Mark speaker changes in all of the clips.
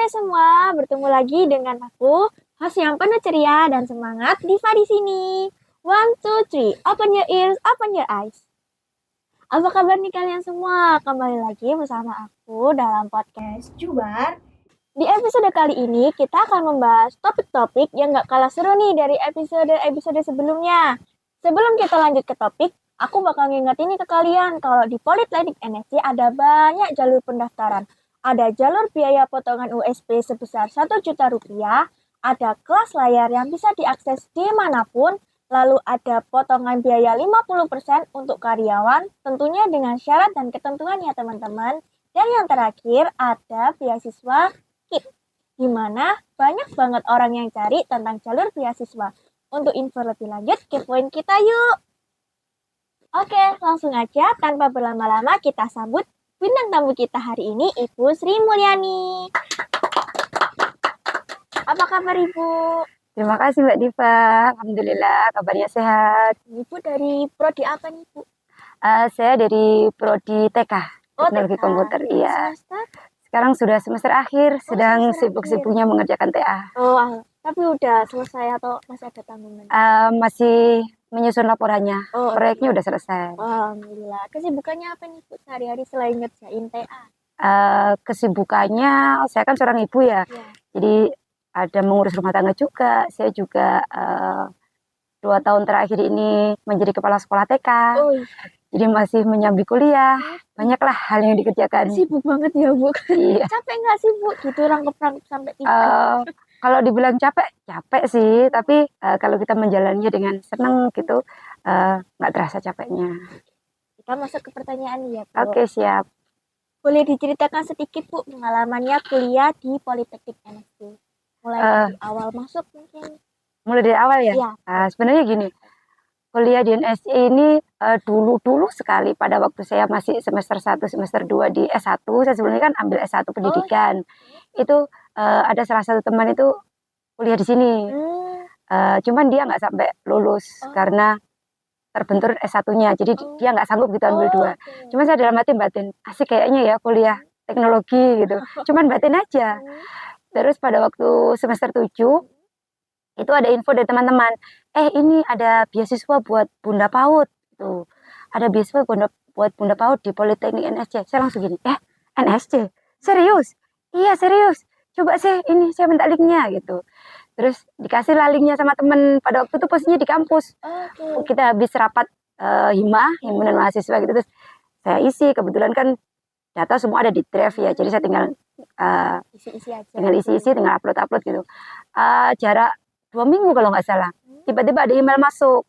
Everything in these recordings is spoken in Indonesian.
Speaker 1: semua, bertemu lagi dengan aku, host yang penuh ceria dan semangat, Diva di sini. One, two, three, open your ears, open your eyes. Apa kabar nih kalian semua? Kembali lagi bersama aku dalam podcast Jubar. Di episode kali ini kita akan membahas topik-topik yang gak kalah seru nih dari episode-episode sebelumnya. Sebelum kita lanjut ke topik, aku bakal ngingetin nih ke kalian kalau di Politeknik NSC ada banyak jalur pendaftaran. Ada jalur biaya potongan USP sebesar 1 juta rupiah, ada kelas layar yang bisa diakses dimanapun, lalu ada potongan biaya 50% untuk karyawan, tentunya dengan syarat dan ketentuan ya teman-teman. Dan yang terakhir ada beasiswa KIP, di mana banyak banget orang yang cari tentang jalur beasiswa. Untuk info lebih lanjut, kepoin kita yuk! Oke, langsung aja tanpa berlama-lama kita sambut bintang tamu kita hari ini, Ibu Sri Mulyani. Apa kabar Ibu?
Speaker 2: Terima kasih Mbak Diva, Alhamdulillah kabarnya sehat.
Speaker 1: Ibu dari prodi apa nih Bu?
Speaker 2: Saya dari prodi TK, Teknologi
Speaker 1: TK.
Speaker 2: Komputer. Iya.
Speaker 1: Semester?
Speaker 2: Sekarang sudah semester akhir, sedang
Speaker 1: semester
Speaker 2: sibuk-sibuknya mengerjakan TA.
Speaker 1: Tapi udah selesai atau masih ada tanggungan?
Speaker 2: Masih menyusun laporannya, proyeknya udah selesai.
Speaker 1: Alhamdulillah. Kesibukannya apa nih Bu sehari-hari selain ngerjain TA?
Speaker 2: Kesibukannya, saya kan seorang ibu ya, jadi ada mengurus rumah tangga juga. Saya juga 2 tahun terakhir ini menjadi kepala sekolah TK. Jadi masih menyambi kuliah. Banyaklah hal yang dikerjakan.
Speaker 1: Sibuk banget ya Bu.
Speaker 2: Iya.
Speaker 1: Capek nggak sih Bu? Gitu rangkep-rangkep sampai tidur.
Speaker 2: Kalau dibilang capek sih. Tapi kalau kita menjalannya dengan senang gitu, nggak terasa capeknya.
Speaker 1: Kita masuk ke pertanyaan ya Bu.
Speaker 2: Oke, siap.
Speaker 1: Boleh diceritakan sedikit Bu pengalamannya kuliah di Politeknik NSC? Mulai dari awal masuk mungkin.
Speaker 2: Mulai dari awal ya?
Speaker 1: Iya.
Speaker 2: Sebenarnya gini, kuliah di NSC ini dulu sekali pada waktu saya masih semester 1, semester 2 di S1. Saya sebenarnya kan ambil S1 pendidikan. Itu ada salah satu teman itu kuliah di sini. Cuman dia nggak sampai lulus karena terbentur S1-nya. Jadi dia nggak sanggup gitu ambil 2. Cuman saya dalam hati batin, asik kayaknya ya kuliah teknologi gitu. Cuman batin aja. Terus pada waktu semester 7 itu ada info dari teman-teman, ini ada beasiswa buat Bunda PAUD gitu. Ada beasiswa buat Bunda PAUD di Politeknik NSC. Saya langsung gini, NSC? Serius? Iya serius. Coba sih ini saya minta linknya gitu. Terus dikasih lah linknya sama temen. Pada waktu itu posisinya di kampus. Kita habis rapat himpunan mahasiswa gitu. Terus saya isi, kebetulan kan data semua ada di drive ya. Jadi saya tinggal
Speaker 1: isi-isi aja.
Speaker 2: Tinggal upload gitu. Jarak 2 minggu kalau nggak salah. Tiba-tiba ada email masuk.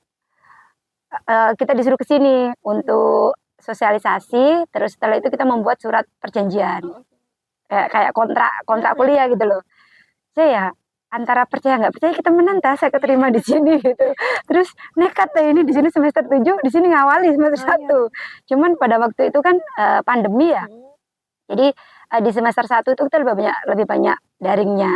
Speaker 2: Kita disuruh ke sini untuk sosialisasi. Terus setelah itu kita membuat surat perjanjian. Kayak kontrak kuliah gitu loh. Saya ya antara percaya nggak percaya kita menantang saya keterima di sini gitu. Terus nekat deh ini di sini semester 7, di sini ngawali semester 1. Cuman pada waktu itu kan pandemi ya. Jadi di semester 1 itu kita lebih banyak daringnya.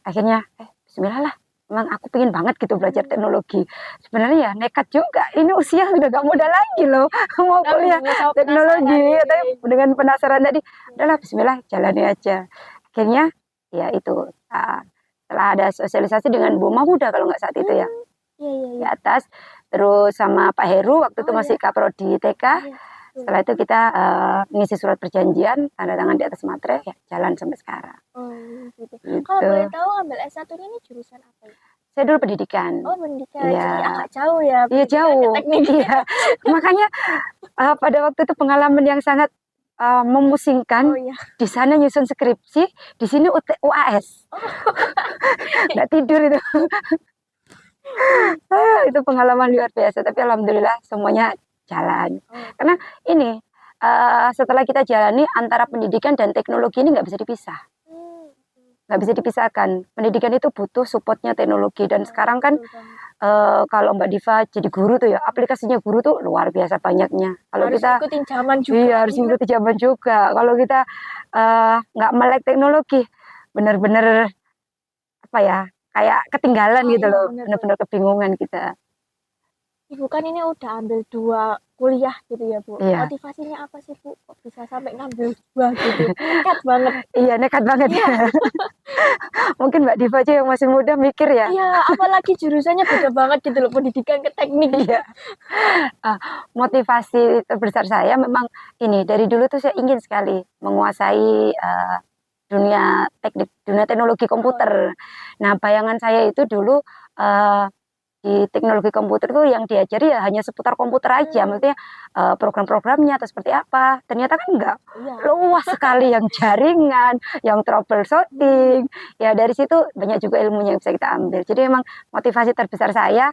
Speaker 2: Akhirnya bismillah lah. Memang aku pengen banget gitu belajar teknologi. Sebenarnya ya nekat juga. Ini usia sudah gak muda lagi loh. Mau kuliah teknologi. Tapi dengan penasaran tadi, udahlah bismillah jalani aja. Akhirnya ya itu. Setelah ada sosialisasi dengan Bu Mahmuda kalau nggak saat itu ya. Di atas. Terus sama Pak Heru waktu itu masih Kaprodi TK. Setelah itu kita ngisi surat perjanjian, tanda tangan di atas materai, ya jalan sampai sekarang.
Speaker 1: Gitu. Kalau boleh tahu ambil S1 ini jurusan apa ya?
Speaker 2: Saya dulu pendidikan.
Speaker 1: Pendidikan.
Speaker 2: Iya.
Speaker 1: Jadi agak jauh ya.
Speaker 2: Iya jauh. Iya. Makanya pada waktu itu pengalaman yang sangat memusingkan. Di sana nyusun skripsi, di sini UAS. Nggak tidur itu. Itu pengalaman luar biasa. Tapi alhamdulillah semuanya jalan. Karena ini setelah kita jalani antara pendidikan dan teknologi ini nggak bisa dipisah. Nggak bisa dipisahkan. Pendidikan itu butuh supportnya teknologi. Dan sekarang kan kalau Mbak Diva jadi guru tuh ya, aplikasinya guru tuh luar biasa banyaknya. Kalau
Speaker 1: harus
Speaker 2: kita
Speaker 1: ikutin zaman juga.
Speaker 2: Iya, harus ikutin zaman juga. Kalau kita nggak melek teknologi, bener-bener apa ya, kayak ketinggalan gitu loh. Bener-bener kebingungan kita.
Speaker 1: Ibu kan ini udah ambil 2 kuliah gitu ya, Bu.
Speaker 2: Iya.
Speaker 1: Motivasinya apa sih, Bu? Kok bisa sampai ngambil 2 gitu? Nekat banget.
Speaker 2: Iya, nekat banget.
Speaker 1: Iya,
Speaker 2: Mungkin Mbak Diva aja yang masih muda mikir ya.
Speaker 1: iya, apalagi jurusannya beda banit gitu loh, pendidikan ke teknik.
Speaker 2: Iya. Ah, motivasi terbesar saya memang ini, dari dulu tuh saya ingin sekali menguasai, dunia teknik, dunia teknologi
Speaker 1: Oh,
Speaker 2: komputer. Nah, bayangan saya itu dulu, eee, di teknologi komputer tuh yang diajari ya hanya seputar komputer aja,
Speaker 1: hmm,
Speaker 2: maksudnya, program-programnya atau seperti apa. Ternyata kan enggak,
Speaker 1: iya.
Speaker 2: luas sekali yang jaringan, yang troubleshooting, ya dari situ banyak juga ilmunya yang bisa kita ambil. Jadi memang motivasi terbesar saya,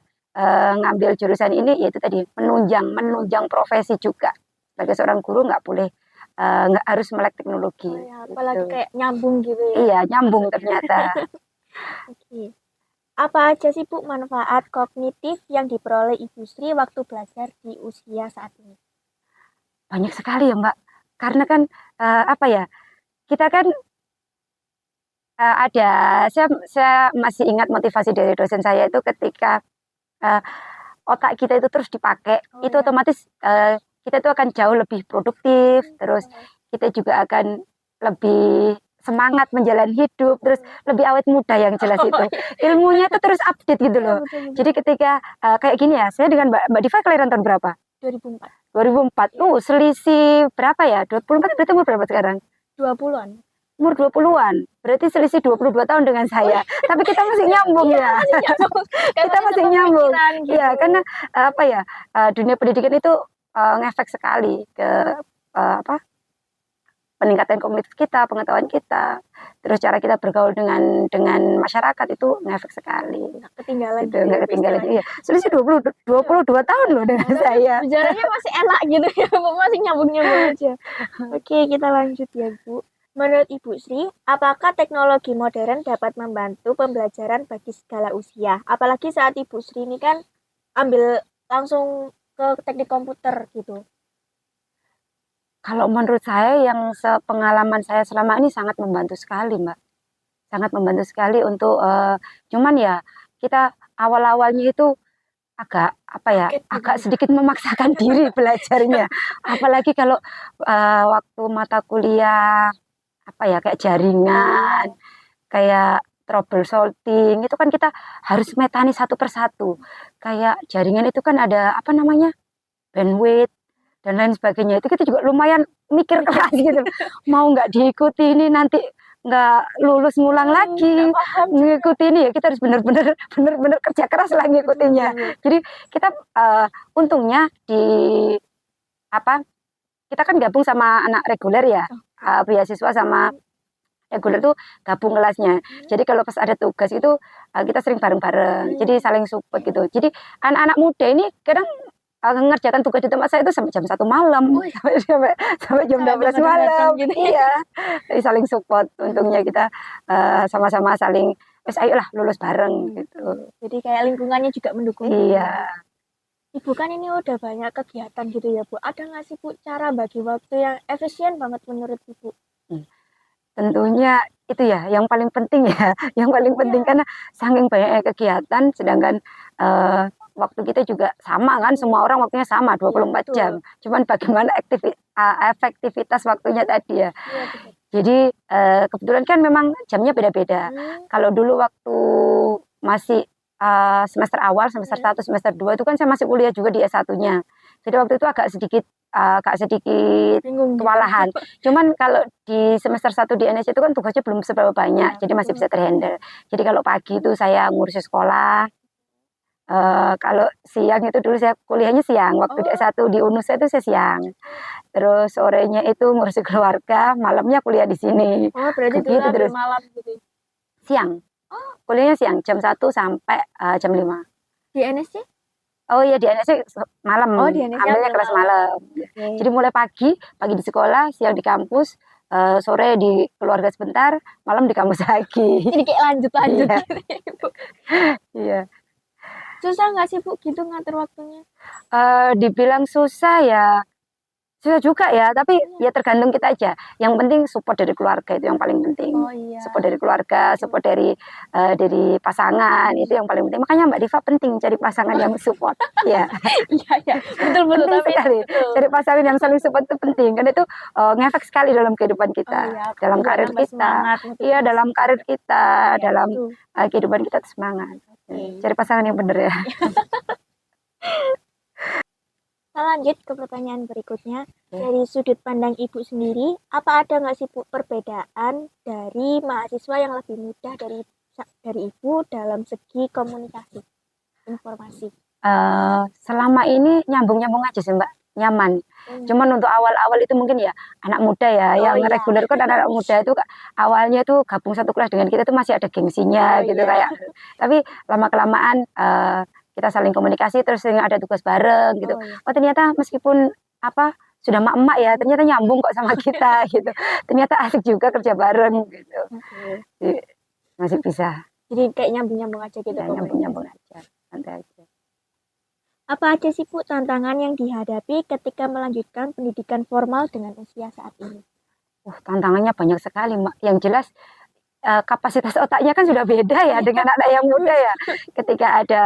Speaker 2: ngambil jurusan ini yaitu tadi, menunjang menunjang profesi juga. Sebagai seorang guru nggak boleh, nggak harus melek teknologi,
Speaker 1: Oh ya, apalagi
Speaker 2: gitu.
Speaker 1: kayak nyambung gitu ya.
Speaker 2: Iya, nyambung
Speaker 1: Masuknya.
Speaker 2: ternyata.
Speaker 1: Oke. Apa aja sih, Bu, manfaat kognitif yang diperoleh Ibu Sri waktu belajar di usia saat ini?
Speaker 2: Banyak sekali ya, Mbak. Karena kan, apa ya, kita kan, ada saya masih ingat motivasi dari dosen saya itu ketika, eee, otak kita itu terus dipakai,
Speaker 1: Oh
Speaker 2: itu
Speaker 1: ya.
Speaker 2: otomatis, kita itu akan jauh lebih produktif, terus
Speaker 1: Hmm,
Speaker 2: kita juga akan lebih semangat menjalani hidup, terus
Speaker 1: hmm.
Speaker 2: lebih awet muda yang jelas
Speaker 1: Oh
Speaker 2: itu.
Speaker 1: iya,
Speaker 2: Ilmunya itu terus update gitu
Speaker 1: iya
Speaker 2: loh.
Speaker 1: betul betul.
Speaker 2: Jadi ketika, kayak gini ya, saya dengan Mbak Diva kelahiran tahun berapa?
Speaker 1: 2004.
Speaker 2: 2004.
Speaker 1: Iya.
Speaker 2: Selisih berapa ya? 24 berarti umur berapa sekarang?
Speaker 1: 20-an.
Speaker 2: Umur 20-an. Berarti selisih 22 tahun dengan
Speaker 1: Oh
Speaker 2: saya. Tapi kita masih nyambung
Speaker 1: iya,
Speaker 2: ya.
Speaker 1: masih nyambung.
Speaker 2: Kita
Speaker 1: Katanya
Speaker 2: masih nyambung.
Speaker 1: sepemikiran
Speaker 2: Iya,
Speaker 1: gitu.
Speaker 2: karena apa ya? Dunia pendidikan itu ngefek sekali ke apa? Peningkatan kognitif kita, pengetahuan kita. Terus cara kita bergaul dengan masyarakat itu ngefek sekali.
Speaker 1: Nggak ketinggalan
Speaker 2: Gitu,
Speaker 1: gitu ya,
Speaker 2: nggak
Speaker 1: Bu,
Speaker 2: ketinggalan.
Speaker 1: istilahnya.
Speaker 2: Iya, selisih 22 tahun loh dengan
Speaker 1: Oh, tapi
Speaker 2: saya.
Speaker 1: bicaranya masih enak gitu ya, Bu. Masih nyambung-nyambung aja. Oke, kita lanjut ya, Bu. Menurut Ibu Sri, apakah teknologi modern dapat membantu pembelajaran bagi segala usia? Apalagi saat Ibu Sri ini kan ambil langsung ke teknik komputer gitu.
Speaker 2: Kalau menurut saya yang sepengalaman saya selama ini sangat membantu sekali, Mbak. Sangat membantu sekali untuk, cuman ya kita awal-awalnya itu agak, apa ya,
Speaker 1: Kaget gitu
Speaker 2: agak
Speaker 1: ya.
Speaker 2: sedikit memaksakan diri belajarnya. Apalagi kalau, waktu mata kuliah, apa ya, kayak jaringan, kayak troubleshooting, itu kan kita harus metani satu persatu. Kayak jaringan itu kan ada, apa namanya, bandwidth dan lain sebagainya. Itu kita juga lumayan mikir keras gitu. Mau nggak diikuti ini nanti nggak lulus ngulang
Speaker 1: Nggak
Speaker 2: lagi.
Speaker 1: paham juga.
Speaker 2: Ngikuti ini ya kita harus bener-bener bener-bener kerja keras lah ngikutinya.
Speaker 1: Bener-bener.
Speaker 2: Jadi kita, untungnya di apa, kita kan gabung sama anak reguler ya, beasiswa sama reguler tuh gabung kelasnya. Jadi kalau pas ada tugas itu, kita sering bareng-bareng, jadi saling support gitu. Jadi anak-anak muda ini kadang, mengerjakan tugas di tempat saya itu sampai jam 1 malam,
Speaker 1: Wih,
Speaker 2: sampai sampai jam
Speaker 1: sampai
Speaker 2: 12
Speaker 1: begadang
Speaker 2: malam.
Speaker 1: gitu ya.
Speaker 2: Iya, jadi saling support. Untungnya kita, sama-sama saling, "Wes ayolah lulus bareng," gitu.
Speaker 1: Jadi kayak lingkungannya juga mendukung gitu
Speaker 2: Iya.
Speaker 1: ya, Bu. Ibu kan ini udah banyak kegiatan gitu ya, Bu. Ada nggak sih, Bu, cara bagi waktu yang efisien banget menurut Ibu?
Speaker 2: Mmm, tentunya itu ya yang paling penting ya, yang paling penting
Speaker 1: Iya.
Speaker 2: karena saking banyaknya kegiatan sedangkan, eee, waktu kita juga sama kan, semua orang waktunya sama
Speaker 1: Iya
Speaker 2: 24
Speaker 1: betul.
Speaker 2: jam. Cuman bagaimana efektivitas waktunya tadi ya.
Speaker 1: Iya betul.
Speaker 2: Jadi, kebetulan kan memang jamnya beda-beda.
Speaker 1: Hmm,
Speaker 2: Kalau dulu waktu masih, semester awal, semester
Speaker 1: hmm.
Speaker 2: 1 semester 2 itu kan saya masih kuliah juga di S1-nya. Jadi waktu itu agak sedikit
Speaker 1: Bingung gitu.
Speaker 2: kewalahan. Cuman kalau di semester 1 di NS itu kan tugasnya belum seberapa banyak,
Speaker 1: Iya
Speaker 2: jadi masih
Speaker 1: betul.
Speaker 2: bisa terhandle. Jadi kalau pagi itu saya ngurusi sekolah, kalau siang itu dulu saya kuliahnya siang, waktu di
Speaker 1: Oh,
Speaker 2: S1 di UNUS itu saya siang. Terus sorenya itu ngurusi keluarga, malamnya kuliah di sini.
Speaker 1: oh berarti dulu
Speaker 2: Begitu
Speaker 1: ambil
Speaker 2: terus.
Speaker 1: malam gitu.
Speaker 2: Siang,
Speaker 1: Oh,
Speaker 2: kuliahnya siang jam 1 sampai, jam 5.
Speaker 1: di NSC?
Speaker 2: Oh iya, di NS malam,
Speaker 1: Oh, di NSC
Speaker 2: ambilnya
Speaker 1: ambil
Speaker 2: kelas
Speaker 1: malam.
Speaker 2: malam.
Speaker 1: Oke.
Speaker 2: Jadi mulai pagi, pagi di sekolah, siang di kampus, sore di keluarga sebentar, malam di kampus lagi.
Speaker 1: Jadi kayak lanjut-lanjut
Speaker 2: Iya,
Speaker 1: gitu ya, Bu.
Speaker 2: iya.
Speaker 1: Susah nggak sih, Bu, gitu ngatur waktunya?
Speaker 2: Dibilang susah ya, susah juga ya, tapi ya tergantung kita aja. Yang penting support dari keluarga itu yang paling penting.
Speaker 1: Oh iya.
Speaker 2: Support dari keluarga, support dari pasangan itu yang paling penting. Makanya Mbak Diva penting cari pasangan yang support. Ya,
Speaker 1: Iya ya, betul betul.
Speaker 2: penting
Speaker 1: Tapi
Speaker 2: sekali.
Speaker 1: betul.
Speaker 2: Cari pasangan yang saling support itu penting, karena itu ngefek sekali dalam kehidupan
Speaker 1: Oh
Speaker 2: kita,
Speaker 1: iya,
Speaker 2: dalam
Speaker 1: juga
Speaker 2: karir
Speaker 1: nambah
Speaker 2: kita.
Speaker 1: semangat,
Speaker 2: Iya,
Speaker 1: motivasi
Speaker 2: dalam
Speaker 1: juga.
Speaker 2: karir kita,
Speaker 1: Iya,
Speaker 2: dalam
Speaker 1: betul.
Speaker 2: kehidupan kita tuh semangat.
Speaker 1: Oke.
Speaker 2: Cari pasangan yang benar ya.
Speaker 1: Kita lanjut ke pertanyaan berikutnya.
Speaker 2: Oke.
Speaker 1: Dari sudut pandang Ibu sendiri, apa ada nggak sih Bu perbedaan dari mahasiswa yang lebih mudah dari Ibu dalam segi komunikasi, informasi?
Speaker 2: Selama ini nyambung-nyambung aja sih Mbak, nyaman. Cuman untuk awal-awal itu mungkin ya anak muda ya,
Speaker 1: Oh,
Speaker 2: yang
Speaker 1: iya.
Speaker 2: reguler kan anak muda itu awalnya tuh gabung satu kelas dengan kita tuh masih ada gengsinya
Speaker 1: Oh,
Speaker 2: gitu
Speaker 1: iya.
Speaker 2: kayak. Tapi lama-kelamaan kita saling komunikasi terus sering ada tugas bareng gitu.
Speaker 1: Oh, iya.
Speaker 2: Oh ternyata meskipun sudah mak-emak ya, ternyata nyambung kok sama kita gitu. Ternyata asik juga kerja bareng gitu.
Speaker 1: Oke.
Speaker 2: Jadi, masih bisa.
Speaker 1: Jadi kayak nyambung-nyambung aja gitu
Speaker 2: Ya,
Speaker 1: komunikasi.
Speaker 2: nyambung-nyambung aja, santai aja.
Speaker 1: Apa aja sih Bu tantangan yang dihadapi ketika melanjutkan pendidikan formal dengan usia saat ini?
Speaker 2: Tantangannya banyak sekali, Mak. Yang jelas kapasitas otaknya kan sudah beda ya dengan anak yang muda ya. Ketika ada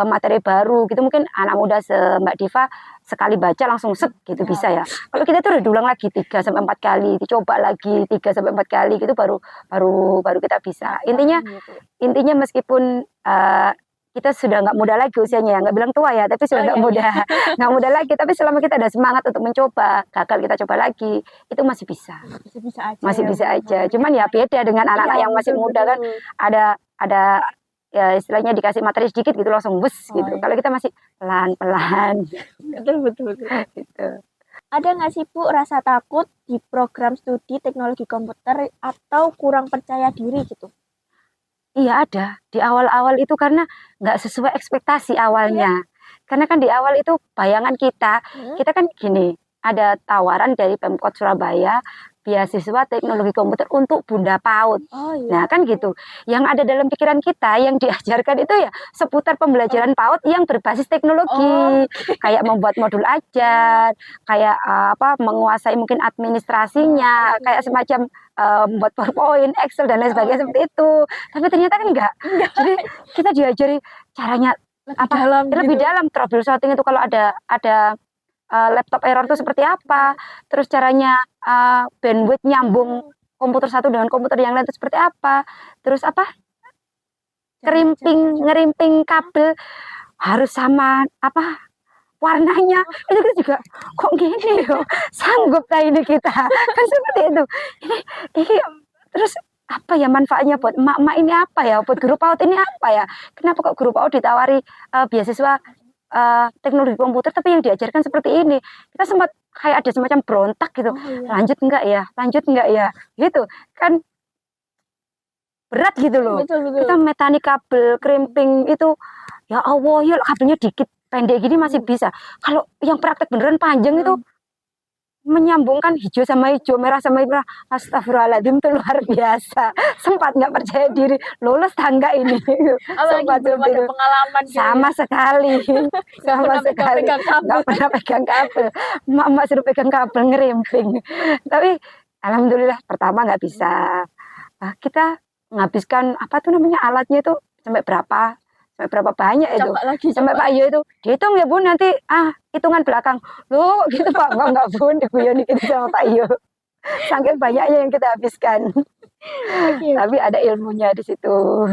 Speaker 2: materi baru gitu, mungkin anak muda Mbak Diva sekali baca langsung set gitu
Speaker 1: Ya.
Speaker 2: bisa ya. Kalau kita tuh udah diulang lagi 3 sampai 4 kali, dicoba lagi 3 sampai 4 kali gitu baru kita bisa. Intinya meskipun kita sudah nggak muda lagi usianya ya, nggak bilang tua ya, tapi sudah nggak muda, nggak muda lagi. Tapi selama kita ada semangat untuk mencoba, gagal kita coba lagi, itu masih bisa, masih bisa aja. Cuman ya beda dengan anak-anak yang masih muda kan, ada ya istilahnya dikasih materi sedikit gitu langsung bus gitu.
Speaker 1: iya.
Speaker 2: Kalau kita masih pelan-pelan,
Speaker 1: Betul.
Speaker 2: gitu.
Speaker 1: Ada nggak sih Bu rasa takut di program studi teknologi komputer atau kurang percaya diri gitu?
Speaker 2: Iya ada, di awal-awal itu karena nggak sesuai ekspektasi awalnya. Karena kan di awal itu bayangan kita kan gini, ada tawaran dari Pemkot Surabaya, beasiswa teknologi komputer untuk Bunda PAUD.
Speaker 1: Oh iya.
Speaker 2: Nah kan gitu, yang ada dalam pikiran kita, yang diajarkan itu ya seputar pembelajaran PAUD yang berbasis teknologi. Kayak membuat modul ajar, kayak menguasai mungkin administrasinya, kayak semacam membuat PowerPoint, Excel dan lain sebagainya seperti itu. Tapi ternyata kan enggak. Jadi kita diajari caranya lebih dalam troubleshooting itu kalau ada laptop error itu seperti apa, terus caranya bandwidth nyambung komputer satu dengan komputer yang lain itu seperti apa, terus ngerimping kabel harus sama warnanya itu kita juga kok gini loh, sanggup ini kita kan seperti itu. Ini terus apa ya manfaatnya buat emak-emak ini apa ya, buat guru PAUD ini apa ya, kenapa kok guru PAUD ditawari beasiswa teknologi komputer tapi yang diajarkan seperti ini. Kita sempat kayak ada semacam berontak gitu. Lanjut enggak ya gitu kan, berat gitu loh.
Speaker 1: Betul.
Speaker 2: Kita metani kabel krimping itu ya Allah ya kabelnya dikit pendek gini masih bisa. Kalau yang praktek beneran panjang itu menyambungkan hijau sama hijau, merah sama merah, astagfirullahaladzim itu luar biasa. Sempat nggak percaya diri, lolos tangga ini.
Speaker 1: Sempat belum ada pengalaman gitu.
Speaker 2: Sama sekali nggak pernah pegang kabel. Mama suruh pegang kabel ngerimping. Tapi alhamdulillah pertama nggak bisa. Kita menghabiskan alatnya itu sampai berapa banyak itu sampai Pak Iyo itu dihitung ya Bu nanti hitungan belakang loh gitu Pak enggak Bu diguyoni gitu sama Pak Iyo saking banyaknya yang kita habiskan. Tapi ada ilmunya di situ.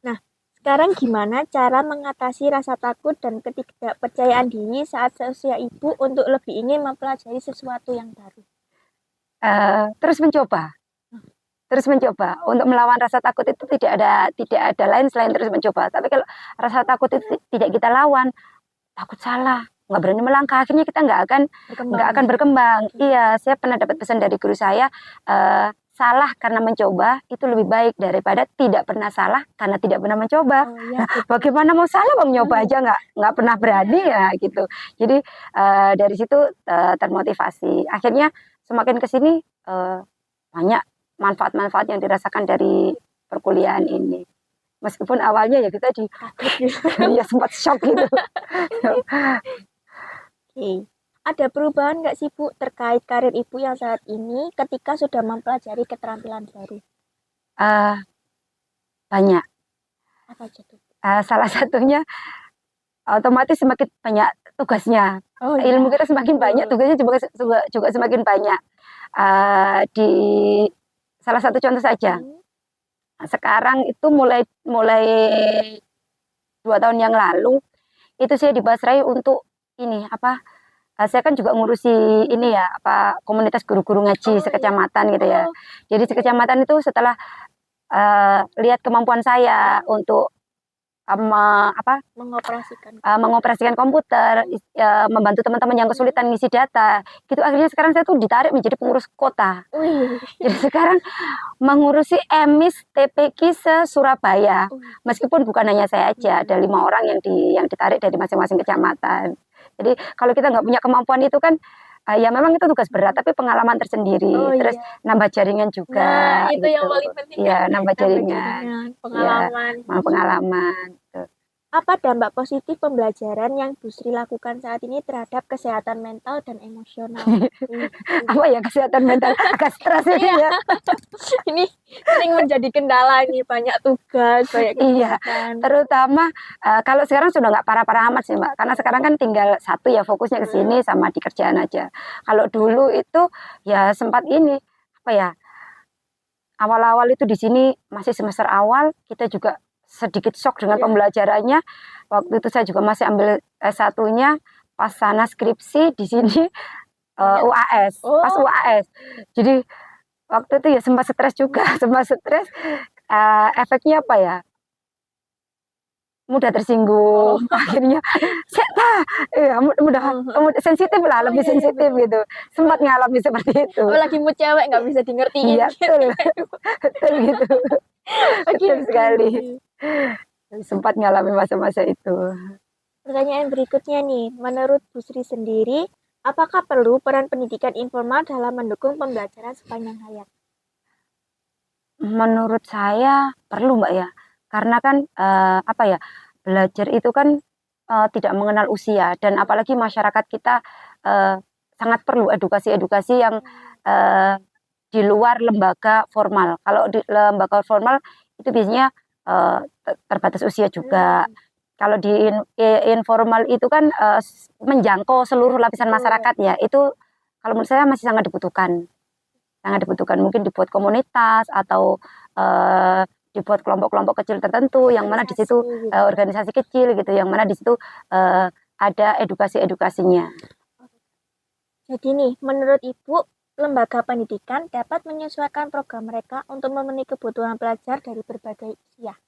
Speaker 1: Nah sekarang gimana cara mengatasi rasa takut dan ketidakpercayaan diri saat seusia Ibu untuk lebih ingin mempelajari sesuatu yang baru?
Speaker 2: Terus mencoba untuk melawan rasa takut itu tidak ada lain selain terus mencoba. Tapi kalau rasa takut itu tidak kita lawan, takut salah, nggak berani melangkah, akhirnya kita nggak akan berkembang. Iya, saya pernah dapat pesan dari guru saya, salah karena mencoba itu lebih baik daripada tidak pernah salah karena tidak pernah mencoba. Nah, bagaimana mau salah mau nyoba aja nggak pernah berani ya gitu. Jadi dari situ termotivasi. Akhirnya semakin kesini banyak manfaat-manfaat yang dirasakan dari perkuliahan ini. Meskipun awalnya ya kita ya sempat shock gitu.
Speaker 1: Ada perubahan nggak sih Bu terkait karir Ibu yang saat ini ketika sudah mempelajari keterampilan baru?
Speaker 2: Eh, banyak.
Speaker 1: Apa aja tuh?
Speaker 2: Salah satunya otomatis semakin banyak tugasnya.
Speaker 1: Oh
Speaker 2: Ilmu
Speaker 1: iya,
Speaker 2: kita semakin banyak,
Speaker 1: betul.
Speaker 2: tugasnya juga semakin banyak. Di salah satu contoh saja,
Speaker 1: Hmm,
Speaker 2: sekarang itu mulai mulai 2 tahun yang lalu itu saya dibasrai untuk ini apa? Saya kan juga ngurusi ini ya apa komunitas guru-guru ngaji
Speaker 1: oh iya.
Speaker 2: sekecamatan gitu ya.
Speaker 1: Oh,
Speaker 2: Jadi sekecamatan itu setelah lihat kemampuan saya untuk apa
Speaker 1: mengoperasikan.
Speaker 2: mengoperasikan komputer, membantu teman-teman yang kesulitan ngisi data, gitu akhirnya sekarang saya tuh ditarik menjadi pengurus kota.
Speaker 1: Wih,
Speaker 2: Jadi sekarang mengurusi emis TPQ se-Surabaya.
Speaker 1: wih.
Speaker 2: Meskipun bukan hanya saya aja, ada 5 orang yang ditarik dari masing-masing kecamatan. Jadi kalau kita nggak punya kemampuan itu kan, ya memang itu tugas berat, tapi pengalaman
Speaker 1: Oh
Speaker 2: tersendiri, terus
Speaker 1: iya.
Speaker 2: nambah jaringan
Speaker 1: Nah,
Speaker 2: juga
Speaker 1: itu yang
Speaker 2: gitu.
Speaker 1: paling penting kan,
Speaker 2: Iya, nambah
Speaker 1: nambah
Speaker 2: jaringan,
Speaker 1: jaringan,
Speaker 2: iya,
Speaker 1: pengalaman.
Speaker 2: pengalaman. Gitu.
Speaker 1: Apa dampak positif pembelajaran yang Bu Sri lakukan saat ini terhadap kesehatan mental dan emosional? Wih,
Speaker 2: Apa ya kesehatan mental agak stres ini
Speaker 1: iya,
Speaker 2: ya.
Speaker 1: ini sering menjadi kendala nih, banyak tugas, banyak
Speaker 2: Iya,
Speaker 1: kegiatan.
Speaker 2: terutama kalau sekarang sudah nggak parah-parah amat sih Mbak, karena sekarang kan tinggal satu ya fokusnya ke sini sama di kerjaan aja. Kalau dulu itu ya sempat ini apa ya awal-awal itu di sini masih semester awal kita juga sedikit shock dengan
Speaker 1: Iya.
Speaker 2: pembelajarannya. Waktu itu saya juga masih ambil S1-nya pas sana skripsi di sini
Speaker 1: Banyak.
Speaker 2: UAS, pas
Speaker 1: Oh,
Speaker 2: UAS. Jadi waktu itu ya sempat stres juga, sempat stres. Efeknya apa ya? Mudah
Speaker 1: oh,
Speaker 2: tersinggung, akhirnya seta, ya mudah sensitif lah,
Speaker 1: oh
Speaker 2: lebih
Speaker 1: iya, iya
Speaker 2: sensitif
Speaker 1: betul.
Speaker 2: gitu. Sempat ngalami seperti itu.
Speaker 1: Apalagi mood cewek nggak bisa di ngertiin
Speaker 2: Iya,
Speaker 1: gitu.
Speaker 2: betul, betul gitu,
Speaker 1: Oke,
Speaker 2: betul
Speaker 1: oke,
Speaker 2: sekali.
Speaker 1: oke.
Speaker 2: Sempat ngalami masa-masa itu.
Speaker 1: Pertanyaan berikutnya nih, menurut Bu Sri sendiri, apakah perlu peran pendidikan informal dalam mendukung pembelajaran sepanjang hayat?
Speaker 2: Menurut saya perlu Mbak ya, karena kan apa ya, belajar itu kan tidak mengenal usia dan apalagi masyarakat kita sangat perlu edukasi-edukasi yang eh, di luar lembaga formal. Kalau di lembaga formal itu biasanya terbatas usia juga.
Speaker 1: Hmm,
Speaker 2: Kalau di informal itu kan menjangkau seluruh lapisan
Speaker 1: betul.
Speaker 2: masyarakat ya. Itu kalau menurut saya masih sangat dibutuhkan. Sangat dibutuhkan mungkin dibuat komunitas atau dibuat kelompok-kelompok kecil tertentu yang mana di
Speaker 1: Organisasi
Speaker 2: situ
Speaker 1: gitu.
Speaker 2: organisasi kecil gitu yang mana di situ ada edukasi-edukasinya.
Speaker 1: Jadi nih, menurut Ibu, lembaga pendidikan dapat menyesuaikan program mereka untuk memenuhi kebutuhan pelajar dari berbagai usia.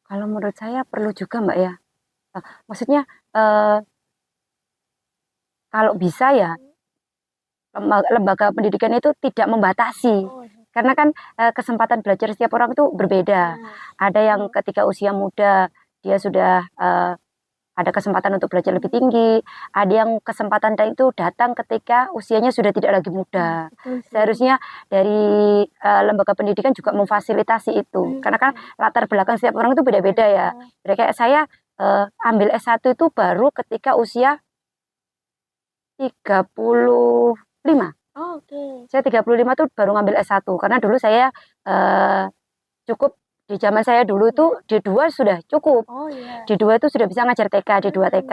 Speaker 2: Kalau menurut saya perlu juga Mbak ya. Maksudnya eh, kalau bisa ya lembaga pendidikan itu tidak membatasi.
Speaker 1: Oh, iya.
Speaker 2: Karena kan kesempatan belajar setiap orang itu berbeda.
Speaker 1: Nah,
Speaker 2: Ada yang ketika usia muda dia sudah ada kesempatan untuk belajar lebih tinggi. Ada yang kesempatan itu datang ketika usianya sudah tidak lagi muda.
Speaker 1: betul sih.
Speaker 2: Seharusnya dari lembaga pendidikan juga memfasilitasi itu. Karena kan latar belakang setiap orang itu beda-beda ya. Jadi kayak saya ambil S1 itu baru ketika usia 35.
Speaker 1: Oh, oke.
Speaker 2: Saya 35 tuh baru ngambil S1 karena dulu saya cukup di zaman saya dulu itu D2 sudah cukup.
Speaker 1: Oh iya.
Speaker 2: D2 itu sudah bisa ngajar TK, D2 TK.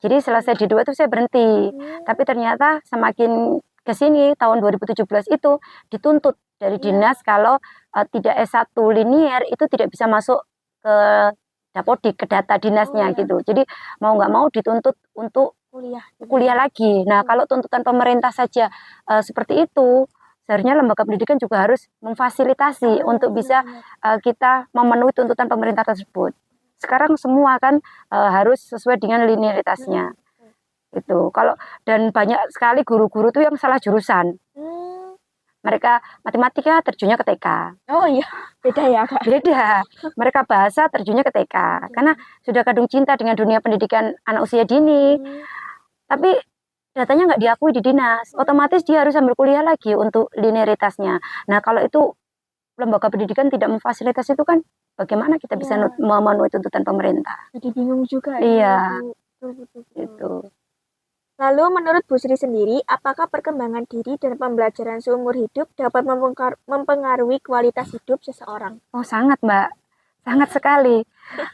Speaker 2: Jadi selesai D2 itu saya berhenti. Tapi ternyata semakin ke sini tahun 2017 itu dituntut dari dinas kalau tidak S1 linier itu tidak bisa masuk ke Dapodik, ke data dinasnya gitu. Jadi mau nggak mau dituntut untuk kuliah lagi. Nah, kalau tuntutan pemerintah saja seperti itu, seharusnya lembaga pendidikan juga harus memfasilitasi untuk bisa kita memenuhi tuntutan pemerintah tersebut. Sekarang semua kan harus sesuai dengan linearitasnya. Itu. Kalau dan banyak sekali guru-guru tuh yang salah jurusan. Mereka matematika terjunnya ke TK.
Speaker 1: Oh iya, beda ya Kak.
Speaker 2: Beda. Mereka bahasa terjunnya ke TK. Karena sudah kadung cinta dengan dunia pendidikan anak usia dini. Tapi datanya nggak diakui di dinas. Otomatis dia harus ambil kuliah lagi untuk linearitasnya. Nah kalau itu lembaga pendidikan tidak memfasilitasi itu kan bagaimana kita bisa memenuhi tuntutan pemerintah.
Speaker 1: Jadi bingung juga
Speaker 2: Iya.
Speaker 1: ya. Betul.
Speaker 2: Gitu.
Speaker 1: Lalu menurut Bu Sri sendiri, apakah perkembangan diri dan pembelajaran seumur hidup dapat mempengaruhi kualitas hidup seseorang?
Speaker 2: Oh sangat Mbak, sangat sekali.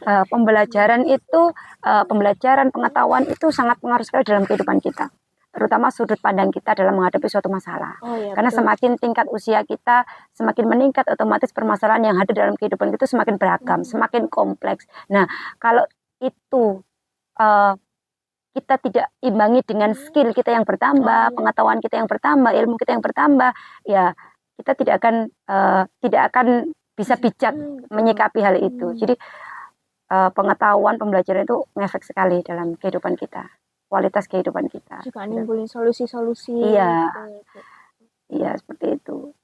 Speaker 2: Pembelajaran itu, pembelajaran pengetahuan itu sangat pengaruh sekali dalam kehidupan kita. Terutama sudut pandang kita dalam menghadapi suatu masalah.
Speaker 1: Oh ya,
Speaker 2: Karena
Speaker 1: betul.
Speaker 2: semakin tingkat usia kita, semakin meningkat, otomatis permasalahan yang hadir dalam kehidupan kita semakin beragam, semakin kompleks. Nah, kalau itu kita tidak imbangi dengan skill kita yang bertambah, pengetahuan kita yang bertambah, ilmu kita yang bertambah, ya kita tidak akan bisa bijak menyikapi hal itu. Jadi pengetahuan, pembelajaran itu ngefek sekali dalam kehidupan kita, kualitas kehidupan kita.
Speaker 1: Juga nimbulin solusi-solusi.
Speaker 2: Iya.
Speaker 1: Gitu.
Speaker 2: Iya, seperti itu.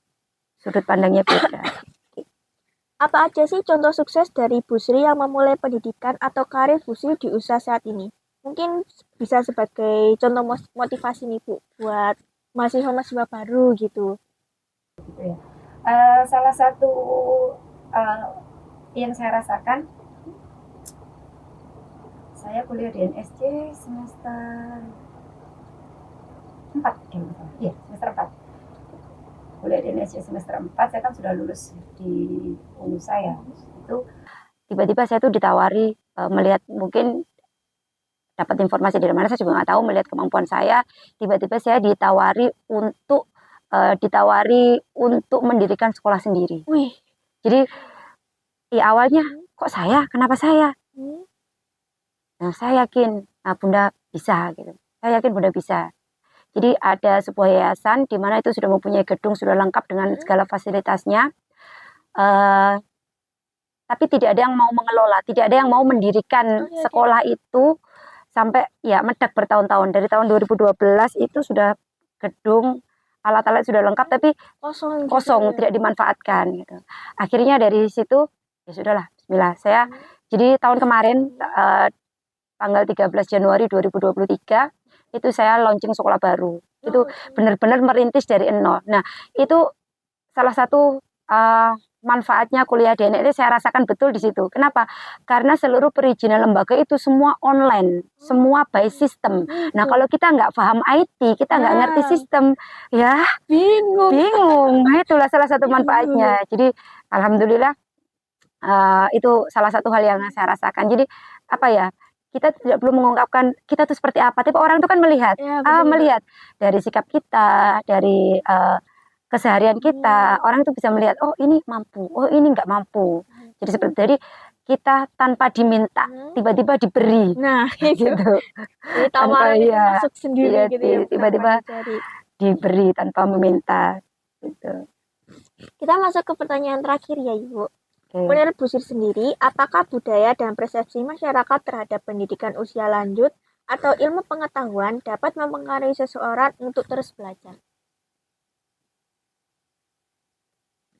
Speaker 2: Sudut pandangnya beda.
Speaker 1: Apa aja sih contoh sukses dari Bu Sri yang memulai pendidikan atau karir Bu Sri di usia saat ini? Mungkin bisa sebagai contoh motivasi nih Bu, buat mahasiswa-mahasiswa baru gitu.
Speaker 2: Salah satu yang saya rasakan, saya kuliah di NSC semester 4, iya semester 4. Kuliah di NSC semester 4, saya kan sudah lulus di UNU saya. Itu tiba-tiba saya tuh ditawari, melihat mungkin dapat informasi dari mana saya juga nggak tahu, melihat kemampuan saya, tiba-tiba saya ditawari untuk mendirikan sekolah sendiri.
Speaker 1: Wih.
Speaker 2: Jadi awalnya kok saya, kenapa saya? Nah, saya yakin Bunda bisa gitu. Saya yakin Bunda bisa. Jadi ada sebuah yayasan di mana itu sudah mempunyai gedung, sudah lengkap dengan segala fasilitasnya. Tapi tidak ada yang mau mengelola, tidak ada yang mau mendirikan sekolah itu sampai ya mendak bertahun-tahun. Dari tahun 2012 itu sudah gedung, alat-alat sudah lengkap tapi kosong tidak dimanfaatkan gitu. Akhirnya dari situ ya sudahlah, bismillah. Saya jadi tahun kemarin tanggal 13 Januari 2023 itu saya launching sekolah baru. Itu benar-benar merintis dari nol. Nah, itu salah satu manfaatnya kuliah di NSC saya rasakan betul di situ. Kenapa? Karena seluruh perizinan lembaga itu semua online, semua by system. Nah, kalau kita nggak paham IT, kita nggak ngerti sistem, ya bingung. Nah, itulah salah satu manfaatnya. Jadi, alhamdulillah itu salah satu hal yang saya rasakan. Jadi, apa ya? Kita tidak perlu mengungkapkan kita tuh seperti apa, tapi orang itu kan melihat, melihat dari sikap kita, dari keseharian kita, orang itu bisa melihat, oh ini mampu, oh ini nggak mampu. Jadi seperti dari kita tanpa diminta, tiba-tiba diberi.
Speaker 1: Nah,
Speaker 2: gitu.
Speaker 1: Tanpa masuk sendiri gitu ya.
Speaker 2: Tiba-tiba diberi tanpa meminta. Gitu.
Speaker 1: Kita masuk ke pertanyaan terakhir ya Ibu. Menurut Bu Sri sendiri, apakah budaya dan persepsi masyarakat terhadap pendidikan usia lanjut atau ilmu pengetahuan dapat mempengaruhi seseorang untuk terus belajar?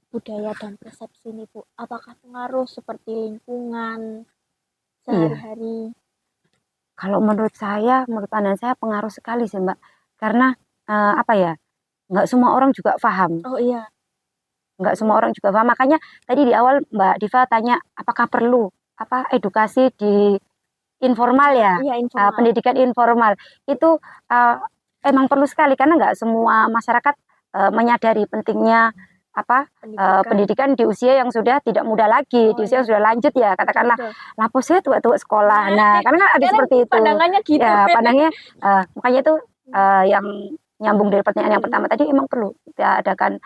Speaker 1: Budaya dan persepsi ini Bu, apakah pengaruh seperti lingkungan sehari-hari?
Speaker 2: Kalau menurut pandangan saya pengaruh sekali sih Mbak. Karena nggak semua orang juga paham.
Speaker 1: Oh iya.
Speaker 2: Nggak semua orang juga paham. Makanya tadi di awal Mbak Diva tanya apakah perlu edukasi di informal ya, informal. Pendidikan informal itu emang perlu sekali karena nggak semua masyarakat menyadari pentingnya pendidikan di usia yang sudah tidak muda lagi, di usia yang sudah lanjut ya, katakanlah lapos ya tua-tua sekolah. Nah, karena kan ada seperti itu.
Speaker 1: Pandangannya gitu.
Speaker 2: Ya, pandangnya makanya itu yang nyambung dari pertanyaan yang pertama tadi emang perlu kita adakan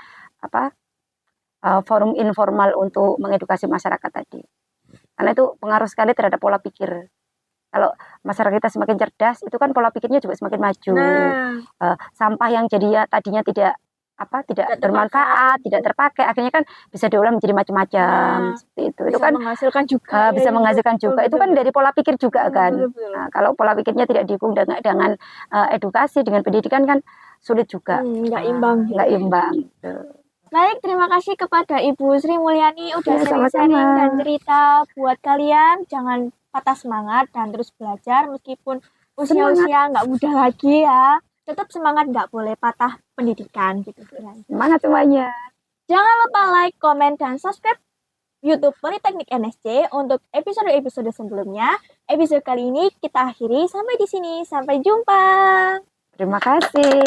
Speaker 2: forum informal untuk mengedukasi masyarakat tadi. Karena itu pengaruh sekali terhadap pola pikir. Kalau masyarakat kita semakin cerdas, itu kan pola pikirnya juga semakin maju. Sampah yang tadinya tidak bermanfaat, tidak terpakai, akhirnya kan bisa diolah menjadi macam-macam. Seperti itu. Itu kan
Speaker 1: menghasilkan juga.
Speaker 2: Bisa menghasilkan juga. Itu kan dari pola pikir juga kan. Nah, kalau pola pikirnya tidak didukung dengan edukasi, dengan pendidikan kan sulit juga.
Speaker 1: Nggak imbang.
Speaker 2: Nggak imbang.
Speaker 1: Baik, terima kasih kepada Ibu Sri Mulyani udah sharing-sharing dan cerita buat kalian. Jangan patah semangat dan terus belajar meskipun usia-usia nggak muda lagi ya. Tetap semangat, nggak boleh patah pendidikan gitu.
Speaker 2: Semangat semuanya.
Speaker 1: Jangan lupa like, komen, dan subscribe YouTube Politeknik NSC untuk episode-episode sebelumnya. Episode kali ini kita akhiri sampai di sini. Sampai jumpa.
Speaker 2: Terima kasih.